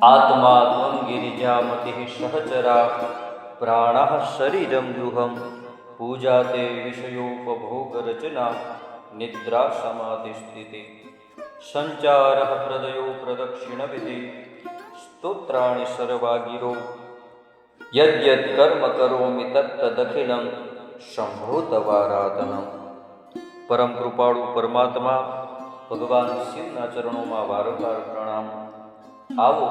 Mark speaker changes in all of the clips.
Speaker 1: आत्मा त्वं गिरिजामतिः सहचरा प्राणः शरीरं दुहं पूजा ते विषयोपभोगरचना निद्रा समाधिस्थिति संचारः प्रदयो प्रदक्षिणविधि स्तोत्राणि सर्वागिरो यद्यत् कर्म करोमि तत्तदखिलं शंभो तवाराधनम्। परम कृपाळु परमात्मा भगवान शिवના ચરણોમાં વારંવાર પ્રણામ। આવો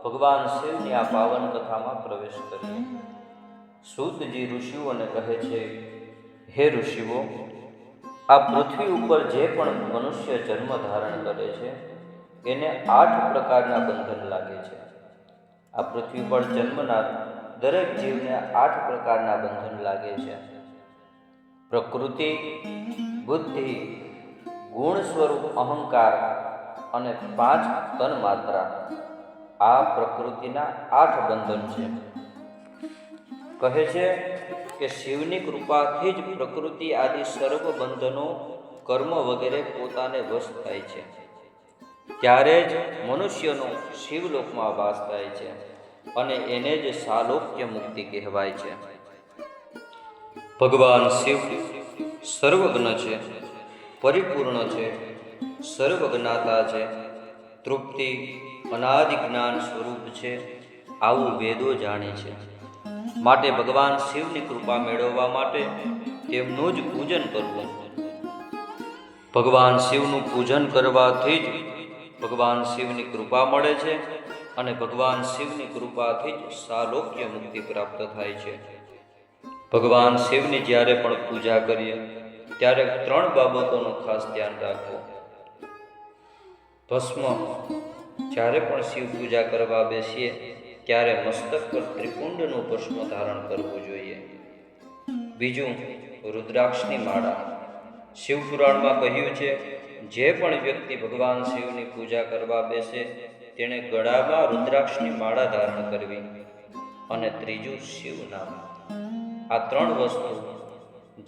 Speaker 1: ભગવાન શિવની આ પાવન કથામાં પ્રવેશ કરીએ। સૂતજી ઋષિઓને કહે છે, હે ઋષિઓ, આ પૃથ્વી ઉપર જે પણ મનુષ્ય જન્મ ધારણ કરે છે એને 8 પ્રકારના બંધન લાગે છે। આ પૃથ્વી પર જન્મનાર દરેક જીવને 8 પ્રકારના બંધન લાગે છે। પ્રકૃતિ, બુદ્ધિ, ગુણ સ્વરૂપ અહંકાર અને 5 તન માત્રા, આ પ્રકૃતિના 8 બંધન છે। કહે છે કે શિવની કૃપાથી જ પ્રકૃતિ આદિ સર્વ બંધનો, કર્મ વગેરે પોતાને વશ થાય છે, ત્યારે જ મનુષ્યનો શિવલોકમાં વાસ થાય છે અને એને જ સાલોક્ય મુક્તિ કહેવાય છે। ભગવાન શિવ સર્વજ્ઞ છે, પરિપૂર્ણ છે, સર્વજ્ઞાતા છે, તૃપ્તિ અનાદિ જ્ઞાન સ્વરૂપ છે, આવું વેદો જાણે છે। માટે ભગવાન શિવની કૃપા મેળવવા માટે તેમનું જ પૂજન કરવું। ભગવાન શિવનું પૂજન કરવાથી જ ભગવાન શિવની કૃપા મળે છે અને ભગવાન શિવની કૃપાથી જ સાલોક્ય મુક્તિ પ્રાપ્ત થાય છે। ભગવાન શિવની જ્યારે પણ પૂજા કરીએ ત્યારે 3 બાબતોનું ખાસ ધ્યાન રાખવું। ભસ્મ, જ્યારે પણ શિવ પૂજા કરવા બેસીએ ત્યારે મસ્તક પર ત્રિકુંડનું ભસ્મ ધારણ કરવું જોઈએ। બીજું, રુદ્રાક્ષની માળા। શિવપુરાણમાં કહ્યું છે, જે પણ વ્યક્તિ ભગવાન શિવની પૂજા કરવા બેસે તેણે ગળામાં રુદ્રાક્ષની માળા ધારણ કરવી। અને ત્રીજું, શિવ નામ। આ 3 વસ્તુ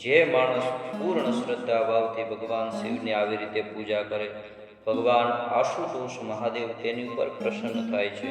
Speaker 1: જે માણસ પૂર્ણ શ્રદ્ધા ભાવથી ભગવાન શિવની આવી રીતે પૂજા કરે, ભગવાન આશુતોષ મહાદેવ તેની ઉપર પ્રસન્ન થાય છે।